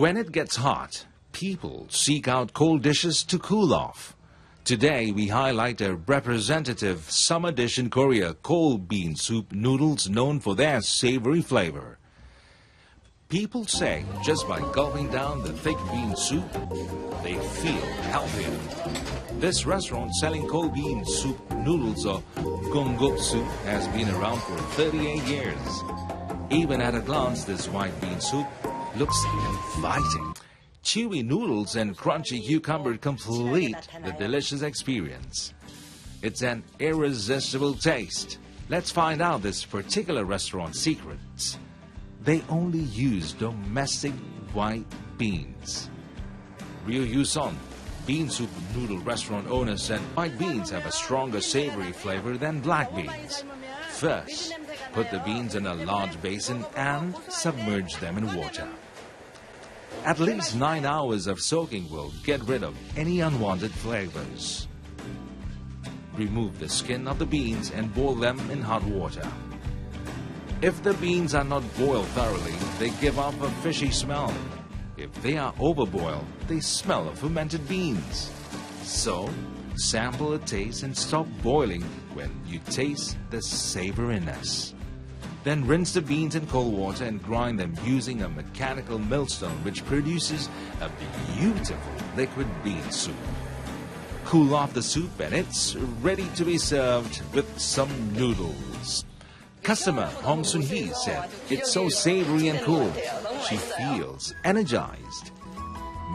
When it gets hot, people seek out cold dishes to cool off. Today, we highlight a representative summer dish in Korea, cold bean soup noodles known for their savory flavor. People say just by gulping down the thick bean soup, they feel healthier. This restaurant selling cold bean soup noodles or gonggok soup has been around for 38 years. Even at a glance, this white bean soup looks inviting. Chewy noodles and crunchy cucumber complete the delicious experience. It's an irresistible taste. Let's find out this particular restaurant's secrets. They only use domestic white beans. Ryu Yuson, bean soup noodle restaurant owner, said white beans have a stronger savory flavor than black beans. First, put the beans in a large basin and submerge them in water. At least 9 hours of soaking will get rid of any unwanted flavors. Remove the skin of the beans and boil them in hot water. If the beans are not boiled thoroughly, they give off a fishy smell. If they are overboiled, they smell of fermented beans. So, sample a taste and stop boiling when you taste the savoriness. Then rinse the beans in cold water and grind them using a mechanical millstone which produces a beautiful liquid bean soup. Cool off the soup and it's ready to be served with some noodles. Customer Hong Sun-hee said, "It's so savory and cool. She feels energized."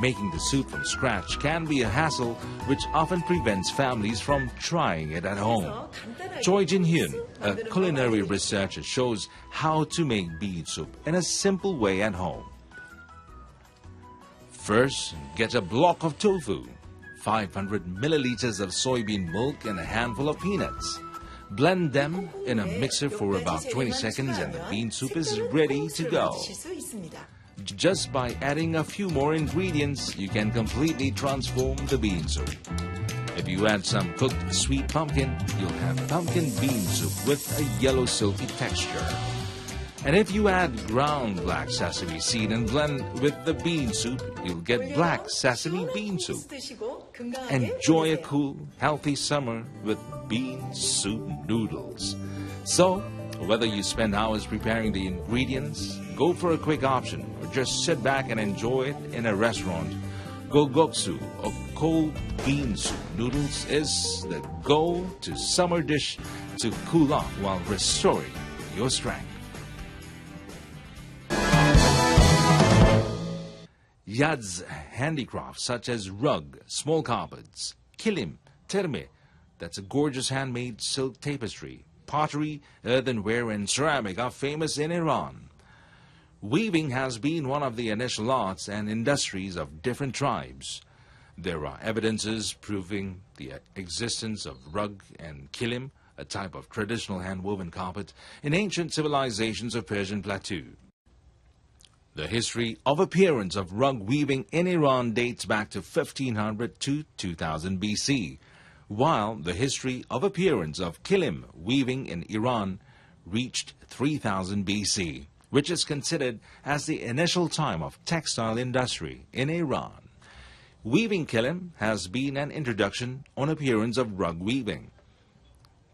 Making the soup from scratch can be a hassle which often prevents families from trying it at home. Choi Jin-hyun, a culinary researcher, shows how to make bean soup in a simple way at home. First, get a block of tofu, 500 milliliters of soybean milk and a handful of peanuts. Blend them in a mixer for about 20 seconds and the bean soup is ready to go. Just by adding a few more ingredients, you can completely transform the bean soup. If you add some cooked sweet pumpkin, you'll have pumpkin bean soup with a yellow silky texture. And if you add ground black sesame seed and blend with the bean soup, you'll get black sesame bean soup. Enjoy a cool, healthy summer with bean soup noodles. So, whether you spend hours preparing the ingredients, go for a quick option, or just sit back and enjoy it in a restaurant, Gogoksu or cold bean soup noodles is the go-to summer dish to cool off while restoring your strength. Yad's handicrafts such as rug, small carpets, kilim, terme, that's a gorgeous handmade silk tapestry, pottery, earthenware and ceramic are famous in Iran. Weaving has been one of the initial arts and industries of different tribes. There are evidences proving the existence of rug and kilim, a type of traditional hand-woven carpet, in ancient civilizations of Persian Plateau. The history of appearance of rug weaving in Iran dates back to 1500 to 2000 BC, while the history of appearance of kilim weaving in Iran reached 3000 BC, which is considered as the initial time of textile industry in Iran. Weaving kilim has been an introduction on appearance of rug weaving.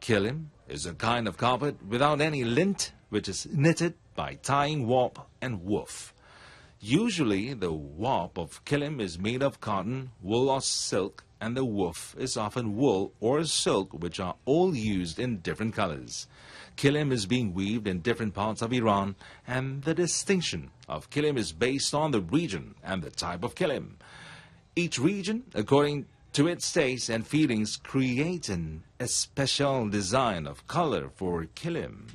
Kilim is a kind of carpet without any lint, which is knitted by tying warp and woof. Usually, the warp of kilim is made of cotton, wool or silk, and the woof is often wool or silk, which are all used in different colors. Kilim is being weaved in different parts of Iran, and the distinction of kilim is based on the region and the type of kilim. Each region, according to its taste and feelings, creates a special design of color for kilim.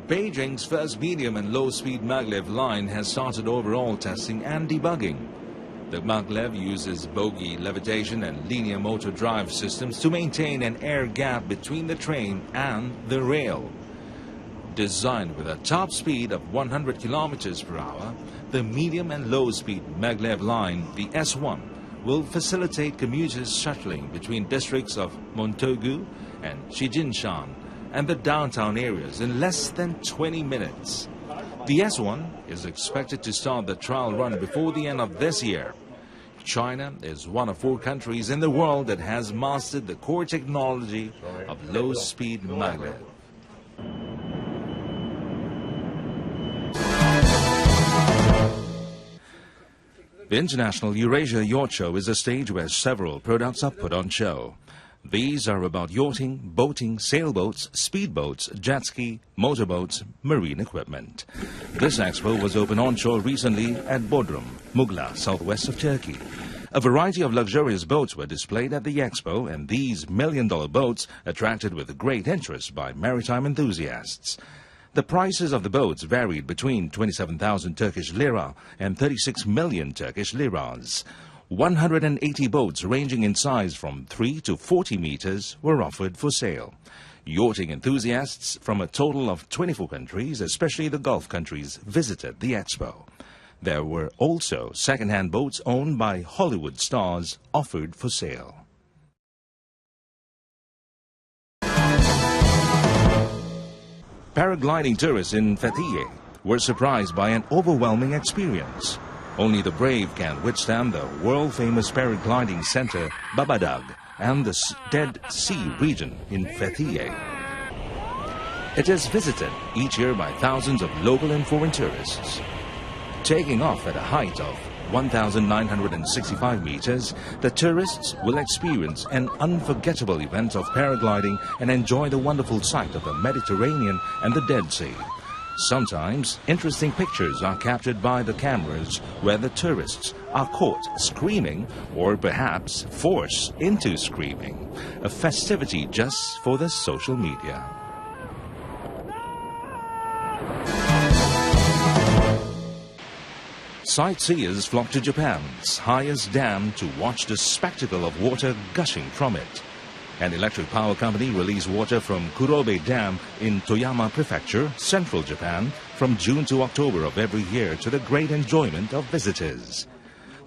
Beijing's first medium and low-speed maglev line has started overall testing and debugging. The maglev uses bogie levitation and linear motor drive systems to maintain an air gap between the train and the rail. Designed with a top speed of 100 kilometers per hour, the medium and low-speed maglev line, the S1, will facilitate commuters shuttling between districts of Montogu and Shijinshan and the downtown areas in less than 20 minutes. The S1 is expected to start the trial run before the end of this year. China is one of 4 countries in the world that has mastered the core technology of low-speed maglev. The International Eurasia Yacht Show is a stage where several products are put on show. These are about yachting, boating, sailboats, speedboats, jet ski, motorboats, marine equipment. This expo was opened onshore recently at Bodrum, Mughla, southwest of Turkey. A variety of luxurious boats were displayed at the expo, and these million-dollar boats attracted with great interest by maritime enthusiasts. The prices of the boats varied between 27,000 Turkish lira and 36 million Turkish liras. 180 boats ranging in size from 3 to 40 meters were offered for sale. Yachting enthusiasts from a total of 24 countries, especially the Gulf countries, visited the expo. There were also second-hand boats owned by Hollywood stars offered for sale. Paragliding tourists in Fethiye were surprised by an overwhelming experience. Only the brave can withstand the world-famous paragliding center, Babadag, and the Dead Sea region in Fethiye. It is visited each year by thousands of local and foreign tourists. Taking off at a height of 1,965 meters, the tourists will experience an unforgettable event of paragliding and enjoy the wonderful sight of the Mediterranean and the Dead Sea. Sometimes, interesting pictures are captured by the cameras where the tourists are caught screaming or perhaps forced into screaming. A festivity just for the social media. Sightseers flock to Japan's highest dam to watch the spectacle of water gushing from it. An electric power company released water from Kurobe Dam in Toyama Prefecture, central Japan, from June to October of every year to the great enjoyment of visitors.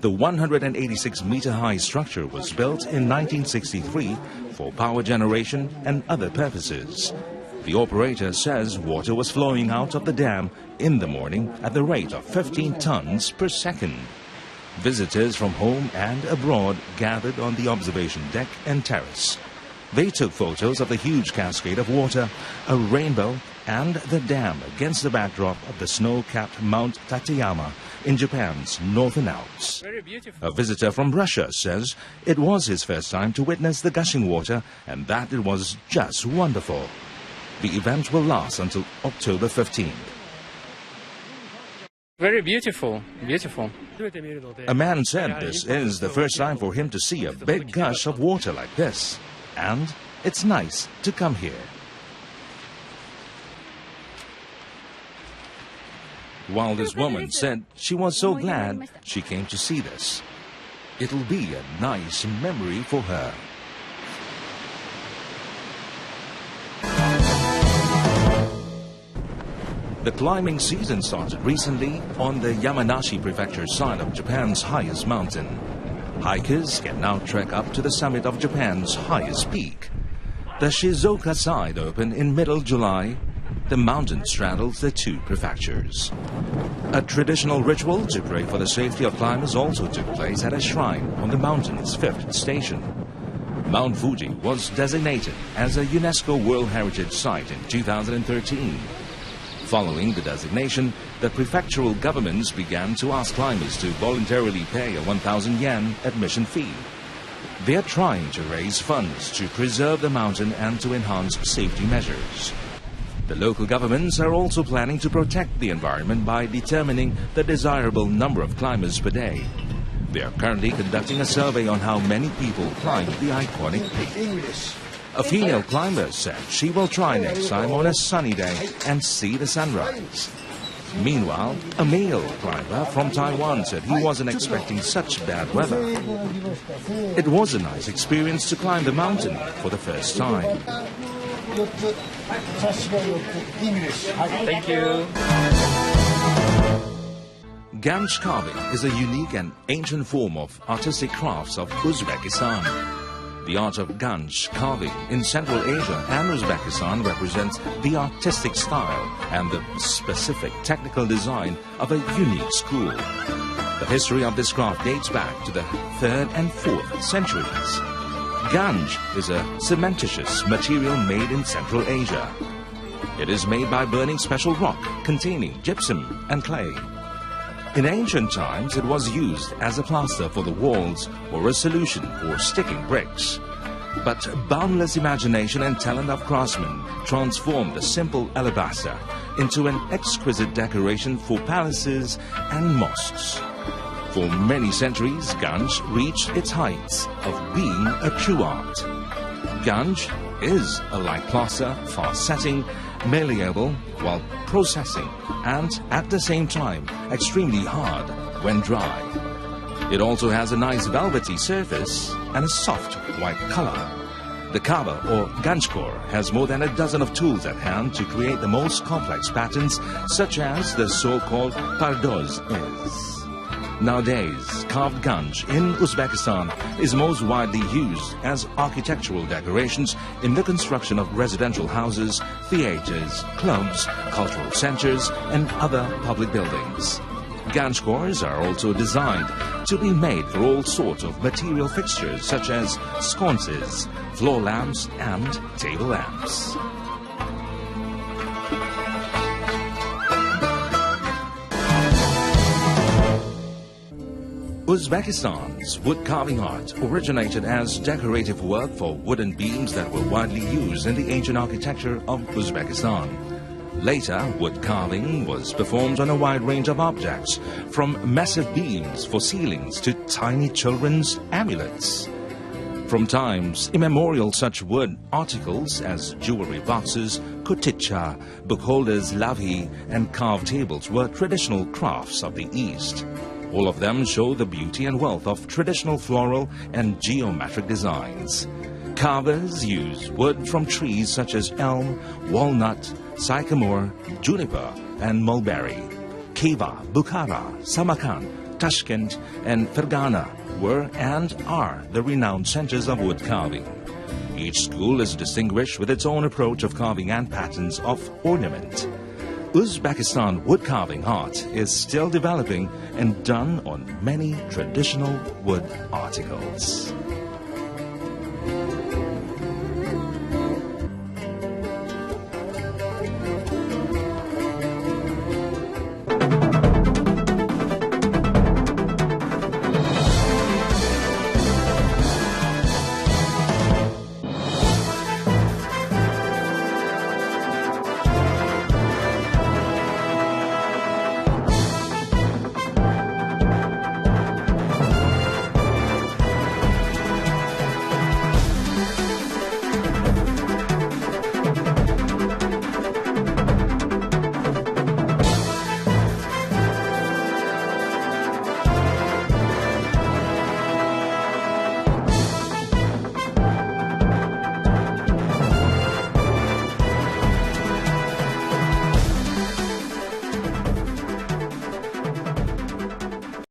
The 186-meter-high structure was built in 1963 for power generation and other purposes. The operator says water was flowing out of the dam in the morning at the rate of 15 tons per second. Visitors from home and abroad gathered on the observation deck and terrace. They took photos of the huge cascade of water, a rainbow, and the dam against the backdrop of the snow-capped Mount Tateyama in Japan's northern Alps. Very beautiful. A visitor from Russia says it was his first time to witness the gushing water and that it was just wonderful. The event will last until October 15th. Very beautiful, beautiful. A man said this is the first time for him to see a big gush of water like this. And it's nice to come here. While this woman said she was so glad she came to see this. It'll be a nice memory for her. The climbing season started recently on the Yamanashi Prefecture side of Japan's highest mountain. Hikers can now trek up to the summit of Japan's highest peak. The Shizuoka side opened in middle July. The mountain straddles the 2 prefectures. A traditional ritual to pray for the safety of climbers also took place at a shrine on the mountain's 5th station. Mount Fuji was designated as a UNESCO World Heritage Site in 2013. Following the designation, the prefectural governments began to ask climbers to voluntarily pay a 1,000 yen admission fee. They are trying to raise funds to preserve the mountain and to enhance safety measures. The local governments are also planning to protect the environment by determining the desirable number of climbers per day. They are currently conducting a survey on how many people climb the iconic peak. A female climber said she will try next time on a sunny day and see the sunrise. Meanwhile, a male climber from Taiwan said he wasn't expecting such bad weather. It was a nice experience to climb the mountain for the first time. Thank you. Ganj carving is a unique and ancient form of artistic crafts of Uzbekistan. The art of Ganj carving in Central Asia and Uzbekistan represents the artistic style and the specific technical design of a unique school. The history of this craft dates back to the 3rd and 4th centuries. Ganj is a cementitious material made in Central Asia. It is made by burning special rock containing gypsum and clay. In ancient times, it was used as a plaster for the walls or a solution for sticking bricks. But boundless imagination and talent of craftsmen transformed the simple alabaster into an exquisite decoration for palaces and mosques. For many centuries, Ganj reached its heights of being a true art. Ganj is a light plaster, fast-setting, malleable while processing, and at the same time extremely hard when dry. It also has a nice velvety surface and a soft white color. The carver or ganjkor has more than a dozen of tools at hand to create the most complex patterns, such as the so-called pardoz is. Nowadays, carved ganj in Uzbekistan is most widely used as architectural decorations in the construction of residential houses, theaters, clubs, cultural centers, and other public buildings. Ganjkors are also designed to be made for all sorts of material fixtures such as sconces, floor lamps, and table lamps. Uzbekistan's wood carving art originated as decorative work for wooden beams that were widely used in the ancient architecture of Uzbekistan. Later, wood carving was performed on a wide range of objects, from massive beams for ceilings to tiny children's amulets. From times immemorial, such wood articles as jewelry boxes, kuticha, book holders, lavi, and carved tables were traditional crafts of the East. All of them show the beauty and wealth of traditional floral and geometric designs. Carvers use wood from trees such as elm, walnut, sycamore, juniper, and mulberry. Khiva, Bukhara, Samarkand, Tashkent, and Fergana were and are the renowned centers of wood carving. Each school is distinguished with its own approach of carving and patterns of ornament. Uzbekistan wood carving art is still developing and done on many traditional wood articles.